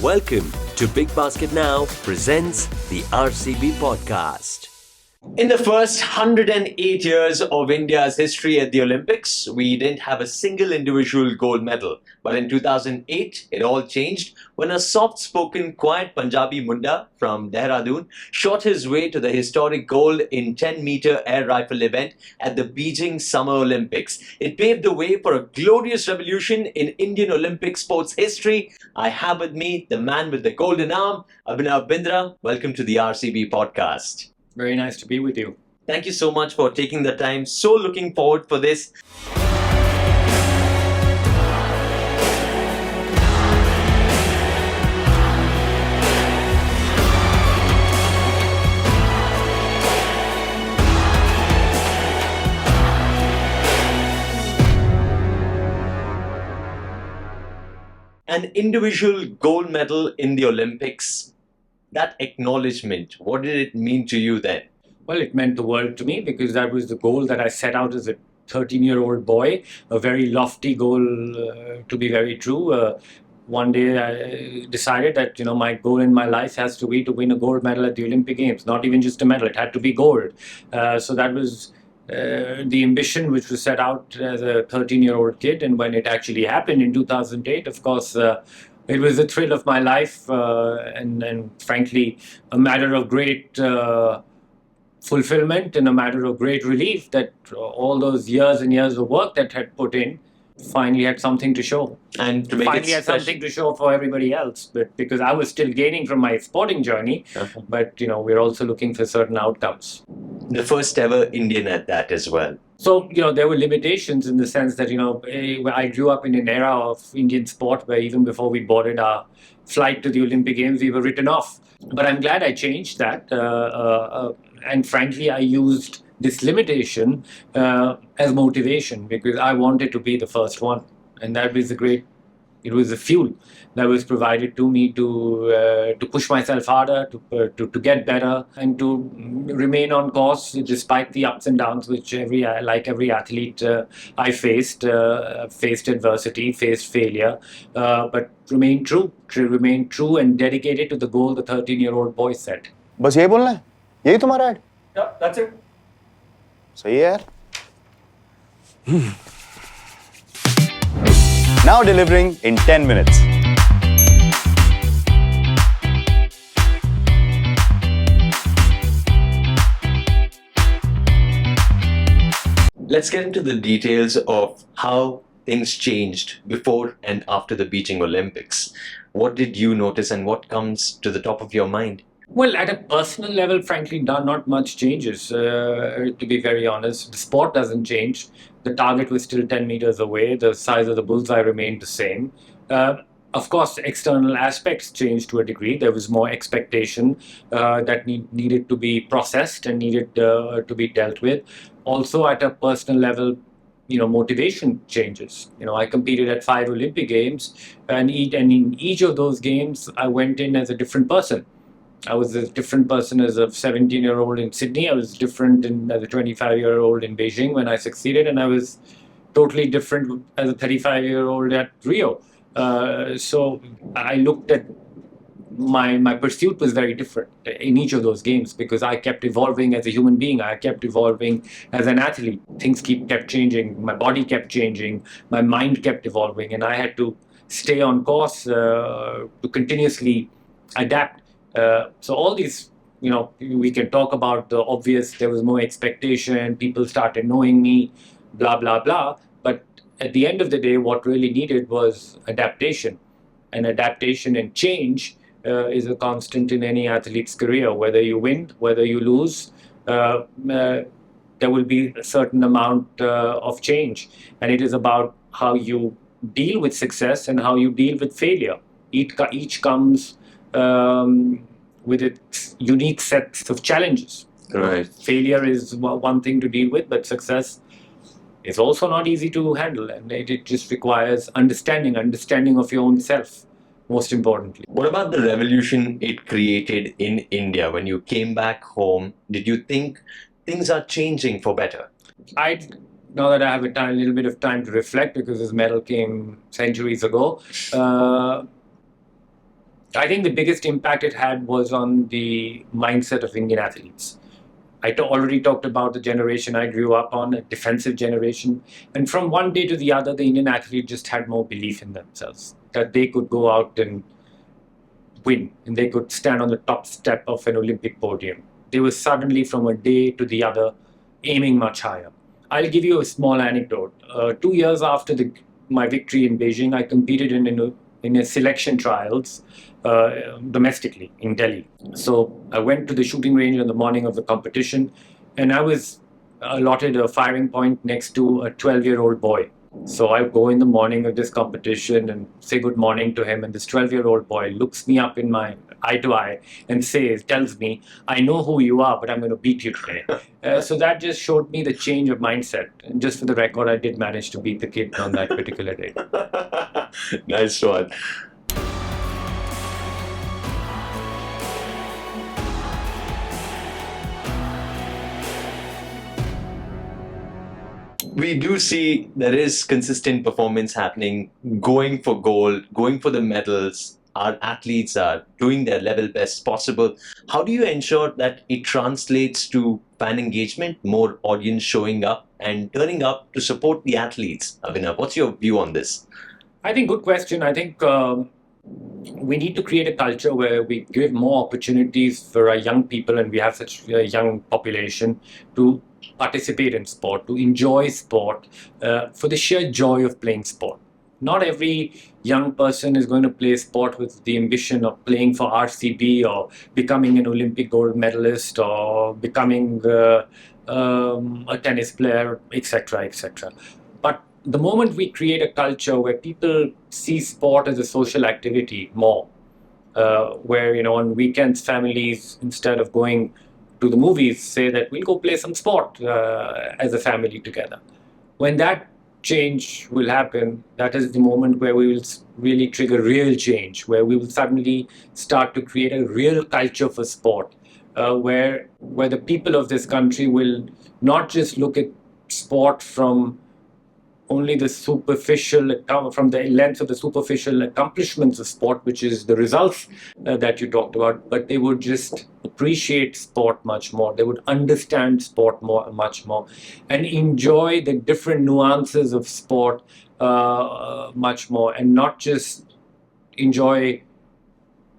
Welcome to Big Basket Now presents the RCB Podcast. In the first 108 years of India's history at the Olympics, we didn't have a single individual gold medal. But in 2008, it all changed when a soft-spoken, quiet Punjabi Munda from Dehradun shot his way to the historic gold in 10-meter air rifle event at the Beijing Summer Olympics. It paved the way for a glorious revolution in Indian Olympic sports history. I have with me the man with the golden arm, Abhinav Bindra. Welcome to the RCB Podcast. Very nice to be with you. Thank you so much for taking the time. So looking forward for this. An individual gold medal in the Olympics. That acknowledgement, what did it mean to you then? Well, it meant the world to me because that was the goal that I set out as a 13-year-old boy, a very lofty goal to be very true. One day I decided that, my goal in my life has to be to win a gold medal at the Olympic Games, not even just a medal, it had to be gold. So that was the ambition which was set out as a 13-year-old kid. And when it actually happened in 2008, of course, it was the thrill of my life and frankly, a matter of great fulfillment and a matter of great relief that all those years and years of work that had put in finally had something to show. And to make finally it had something to show for everybody else. But because I was still gaining from my sporting journey, but we're also looking for certain outcomes. The first ever Indian at that as well. So, there were limitations in the sense that, I grew up in an era of Indian sport where even before we boarded our flight to the Olympic Games, we were written off. But I'm glad I changed that. And frankly, I used this limitation as motivation because I wanted to be the first one. And that was it was the fuel that was provided to me to push myself harder, to get better, and to remain on course despite the ups and downs which like every athlete I faced adversity, faced failure, but remain true and dedicated to the goal the 13-year-old boy set. बस यही बोलना है? यही तुम्हारा add? Yeah, that's it. सही है यार. Now delivering in 10 minutes. Let's get into the details of how things changed before and after the Beijing Olympics. What did you notice and what comes to the top of your mind? Well, at a personal level, frankly, not much changes, to be very honest. The sport doesn't change. The target was still 10 meters away. The size of the bullseye remained the same. Of course, external aspects changed to a degree. There was more expectation that needed to be processed and needed to be dealt with. Also, at a personal level, motivation changes. I competed at 5 Olympic Games, and in each of those games, I went in as a different person. I was a different person as a 17-year-old in Sydney. I was different as a 25-year-old in Beijing when I succeeded, and I was totally different as a 35-year-old at Rio. So I looked at my pursuit was very different in each of those games because I kept evolving as a human being. I kept evolving as an athlete. Things kept changing. My body kept changing. My mind kept evolving, and I had to stay on course to continuously adapt. So all these, we can talk about the obvious. There was more expectation. People started knowing me, blah, blah, blah. But at the end of the day, what really needed was adaptation. And adaptation and change is a constant in any athlete's career. Whether you win, whether you lose, there will be a certain amount of change. And it is about how you deal with success and how you deal with failure. Each comes with its unique sets of challenges. Right. Failure is one thing to deal with, but success is also not easy to handle, and it just requires understanding of your own self, most importantly. What about the revolution it created in India? When you came back home, did you think things are changing for better? Now that I have a little bit of time to reflect, because this medal came centuries ago, I think the biggest impact it had was on the mindset of Indian athletes. Already talked about the generation I grew up on, a defensive generation. And from one day to the other, the Indian athlete just had more belief in themselves, that they could go out and win, and they could stand on the top step of an Olympic podium. They were suddenly, from a day to the other, aiming much higher. I'll give you a small anecdote. 2 years after my victory in Beijing, I competed in a selection trials domestically in Delhi. So I went to the shooting range on the morning of the competition, and I was allotted a firing point next to a 12-year-old boy. So I go in the morning of this competition and say good morning to him, and this 12-year-old boy looks me up in my eye to eye and tells me, I know who you are, but I'm going to beat you today. So that just showed me the change of mindset. And just for the record, I did manage to beat the kid on that particular day. Nice one. We do see there is consistent performance happening, going for gold, going for the medals. Our athletes are doing their level best possible. How do you ensure that it translates to fan engagement, more audience showing up and turning up to support the athletes? Abhinav, what's your view on this? I think good question. I think we need to create a culture where we give more opportunities for our young people, and we have such a young population, to participate in sport, to enjoy sport, for the sheer joy of playing sport. Not every young person is going to play sport with the ambition of playing for RCB or becoming an Olympic gold medalist or becoming a tennis player, etc., etc. But the moment we create a culture where people see sport as a social activity more, where on weekends families, instead of going to the movies, say that we'll go play some sport as a family together. When that change will happen, that is the moment where we will really trigger real change, where we will suddenly start to create a real culture for sport, where the people of this country will not just look at sport from only the from the lens of the superficial accomplishments of sport, which is the results that you talked about, but they would just appreciate sport much more. They would understand sport much more, and enjoy the different nuances of sport much more, and not just enjoy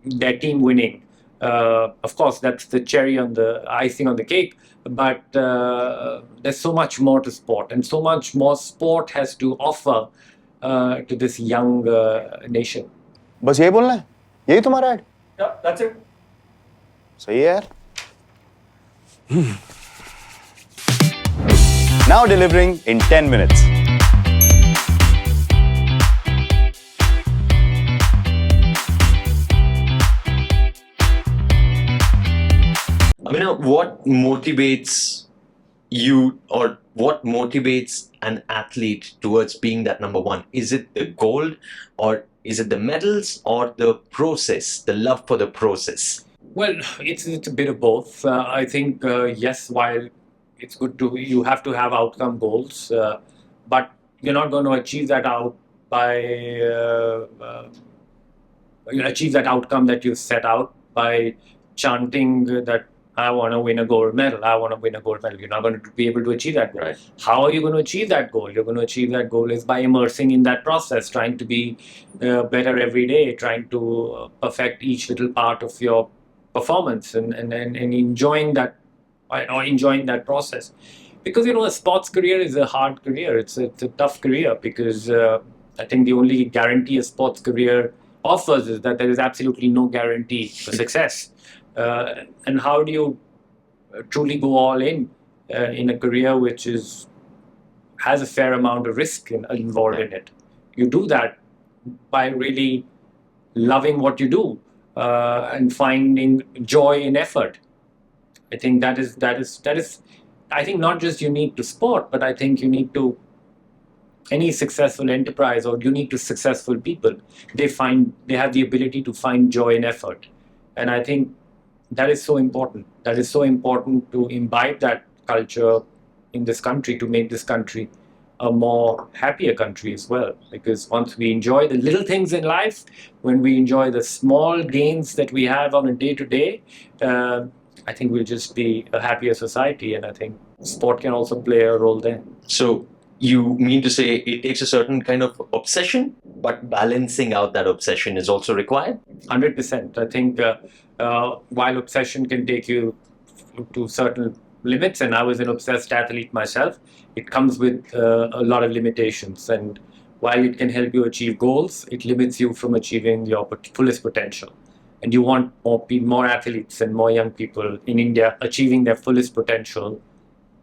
their team winning. Of course, that's the cherry on the icing on the cake. But there's so much more to sport, and so much more sport has to offer to this young nation. बस यही बोलना है, यही तुम्हारा add? Yeah, that's it. सही है यार. Now delivering in 10 minutes. I mean, what motivates you, or what motivates an athlete towards being that number one? Is it the gold, or is it the medals, or the process, the love for the process? Well, it's a bit of both. I think, yes, while it's good you have to have outcome goals, but you're not going to achieve that achieve that outcome that you set out by chanting that I want to win a gold medal. I want to win a gold medal. You're not going to be able to achieve that goal. Right. How are you going to achieve that goal? You're going to achieve that goal is by immersing in that process, trying to be better every day, trying to perfect each little part of your performance, and enjoying that process. Because a sports career is a hard career. It's a tough career, because I think the only guarantee a sports career offers is that there is absolutely no guarantee for success. And how do you truly go all in a career which has a fair amount of risk involved in it? You do that by really loving what you do and finding joy in effort. I think that is. I think not just unique to sport, but I think unique to any successful enterprise or unique to successful people. They have the ability to find joy in effort, and I think that is so important. That is so important to imbibe that culture in this country, to make this country a more happier country as well. Because once we enjoy the little things in life, when we enjoy the small gains that we have on a day-to-day, I think we'll just be a happier society. And I think sport can also play a role there. So you mean to say it takes a certain kind of obsession, but balancing out that obsession is also required? 100%. I think while obsession can take you to certain limits, and I was an obsessed athlete myself, it comes with a lot of limitations. And while it can help you achieve goals, it limits you from achieving your fullest potential. And you want more athletes and more young people in India achieving their fullest potential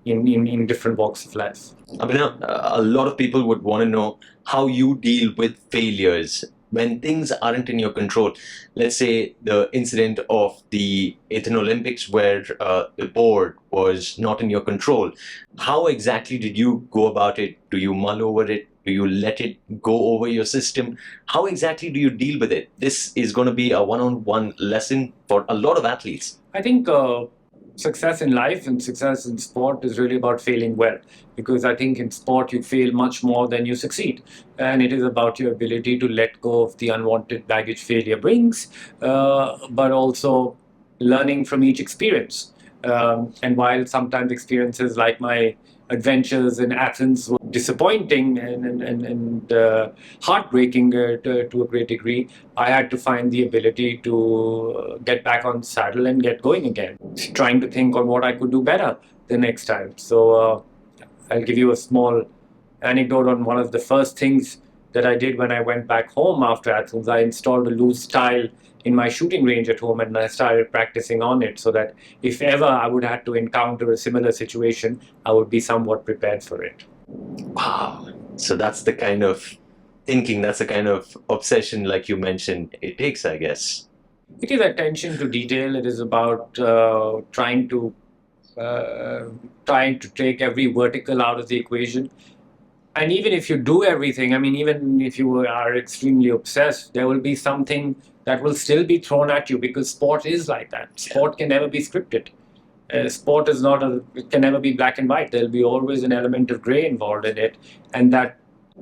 in different walks of life. Abhinav, a lot of people would want to know how you deal with failures when things aren't in your control. Let's say the incident of the Athens Olympics where the board was not in your control. How exactly did you go about it? Do you mull over it? Do you let it go over your system? How exactly do you deal with it? This is going to be a one-on-one lesson for a lot of athletes. I think success in life and success in sport is really about failing well, because I think in sport you fail much more than you succeed, and it is about your ability to let go of the unwanted baggage failure brings, but also learning from each experience. And while sometimes experiences like my adventures in Athens were disappointing and heartbreaking to a great degree, I had to find the ability to get back on saddle and get going again, trying to think on what I could do better the next time. So I'll give you a small anecdote on one of the first things that I did when I went back home after Athens. I installed a loose style in my shooting range at home, and I started practicing on it so that if ever I would have to encounter a similar situation, I would be somewhat prepared for it. Wow. So that's the kind of thinking, that's the kind of obsession, like you mentioned, it takes, I guess. It is attention to detail. It is about trying to take every vertical out of the equation. And even if you do everything, I mean, even if you are extremely obsessed, there will be something that will still be thrown at you, because sport is like that. Sport can never be scripted. Sport is not it can never be black and white. There'll be always an element of gray involved in it. And that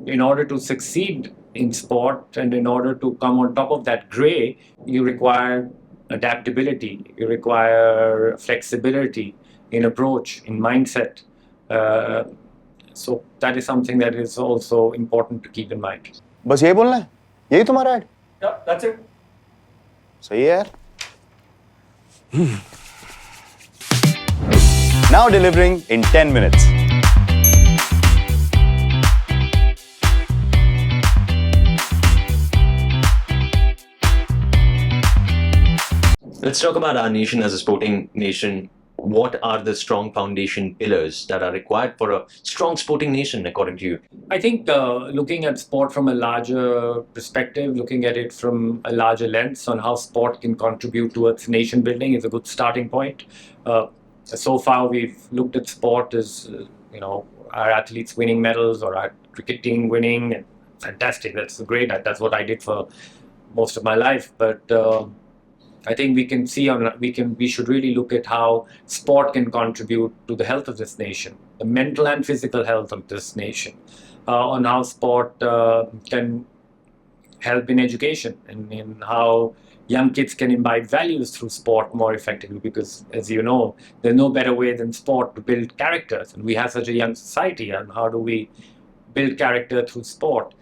in order to succeed in sport and in order to come on top of that gray, you require adaptability, you require flexibility in approach, in mindset. So that is something that is also important to keep in mind. बस यही बोलना है, यही तुम्हारा add? Yeah, that's it. सही है यार. Now delivering in 10 minutes. Let's talk about our nation as a sporting nation. What are the strong foundation pillars that are required for a strong sporting nation, according to you? I think looking at sport from a larger perspective, looking at it from a larger lens on how sport can contribute towards nation building is a good starting point. So far, we've looked at sport as, our athletes winning medals or our cricket team winning. And fantastic, that's great. That's what I did for most of my life. But I think we should really look at how sport can contribute to the health of this nation, the mental and physical health of this nation, on how sport can help in education and in how young kids can imbibe values through sport more effectively, because as you know, there's no better way than sport to build characters. And we have such a young society, and how do we build character through sport?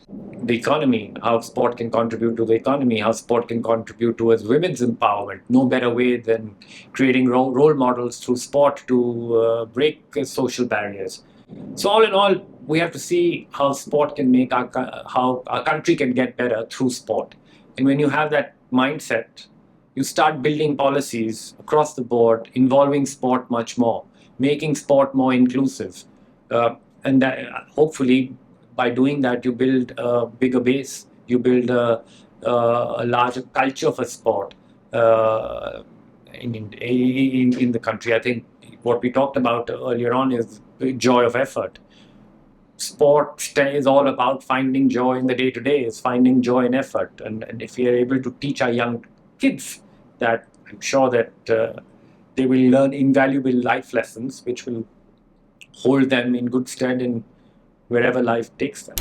The economy, how sport can contribute to the economy, how sport can contribute towards women's empowerment. No better way than creating role models through sport to break social barriers. So all in all, we have to see how sport can make how our country can get better through sport. And when you have that mindset, you start building policies across the board involving sport much more, making sport more inclusive. And hopefully, by doing that, you build a bigger base, you build a larger culture for sport in the country. I think what we talked about earlier on is the joy of effort. Sport is all about finding joy in the day-to-day, is finding joy in effort. And if we are able to teach our young kids that, I'm sure that they will learn invaluable life lessons, which will hold them in good stead in wherever life takes them.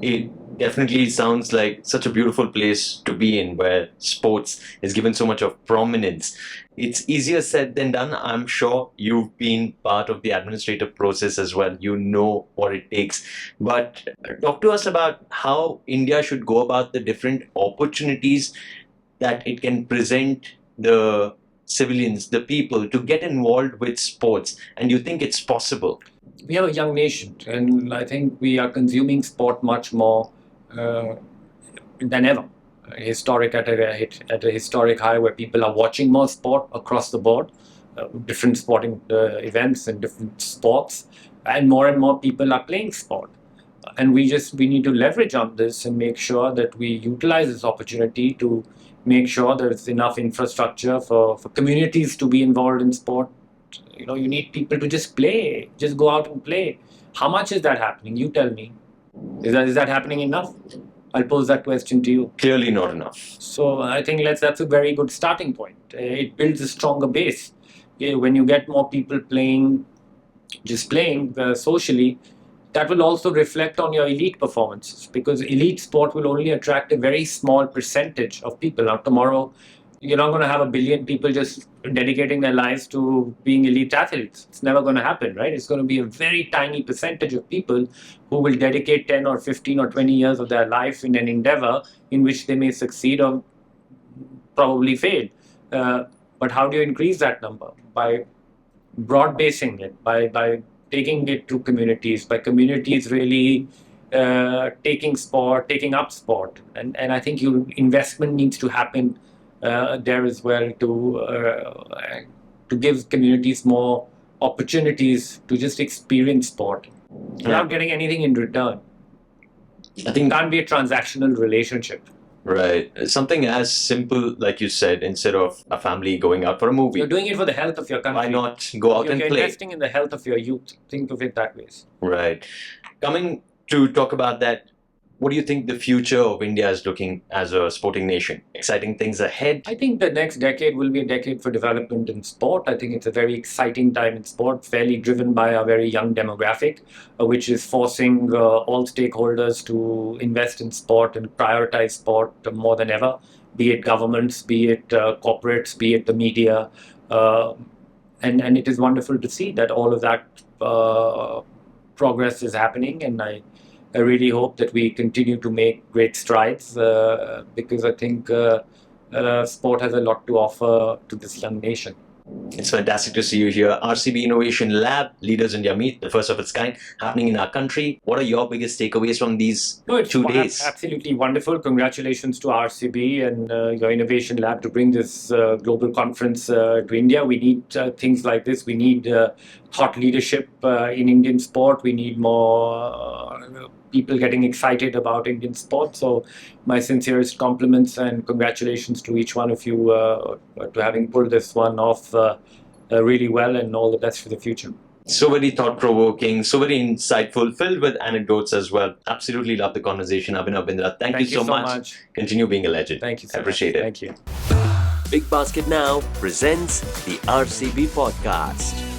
It definitely sounds like such a beautiful place to be in, where sports is given so much of prominence. It's easier said than done. I'm sure you've been part of the administrative process as well. You know what it takes. But talk to us about how India should go about the different opportunities that it can present the civilians, the people, to get involved with sports. And you think it's possible? We have a young nation, and I think we are consuming sport much more than ever. Historic at a historic high, where people are watching more sport across the board, different sporting events and different sports, and more people are playing sport. And we need to leverage on this and make sure that we utilize this opportunity to make sure there's enough infrastructure for communities to be involved in sport. You know, you need people to just play, just go out and play. How much is that happening? You tell me. Is that happening enough? I'll pose that question to you. Clearly not enough. So I think that's a very good starting point. It builds a stronger base. When you get more people playing socially, that will also reflect on your elite performances, because elite sport will only attract a very small percentage of people. Now, tomorrow, you're not going to have 1 billion people just dedicating their lives to being elite athletes. It's never going to happen, right? It's going to be a very tiny percentage of people who will dedicate 10 or 15 or 20 years of their life in an endeavor in which they may succeed or probably fail. But how do you increase that number? By broad basing it, by taking it to communities, by communities really taking up sport. And I think investment needs to happen there as well, to give communities more opportunities to just experience sport without getting anything in return. I think it can't be a transactional relationship. Right. Something as simple, like you said, instead of a family going out for a movie. You're doing it for the health of your country. Why not go out and You're play? investing in the health of your youth. Think of it that way. Right. Coming to talk about that, what do you think the future of India is looking as a sporting nation? Exciting things ahead? I think the next decade will be a decade for development in sport. I think it's a very exciting time in sport, fairly driven by a very young demographic, which is forcing all stakeholders to invest in sport and prioritize sport more than ever, be it governments, be it corporates, be it the media. And it is wonderful to see that all of that progress is happening, and I really hope that we continue to make great strides, because I think sport has a lot to offer to this young nation. It's fantastic to see you here. RCB Innovation Lab, Leaders India Meet, the first of its kind, happening in our country. What are your biggest takeaways from these 2 days? Absolutely wonderful. Congratulations to RCB and your Innovation Lab to bring this global conference to India. We need things like this. We need thought leadership in Indian sport. We need more people getting excited about Indian sport. So my sincerest compliments and congratulations to each one of you to having pulled this one off really well, and all the best for the future. So very thought-provoking, so very insightful, filled with anecdotes as well. Absolutely love the conversation, Abhinav Bindra. Thank you so much. Continue being a legend. Thank you so I appreciate it. Thank you. Big Basket Now presents the RCB Podcast.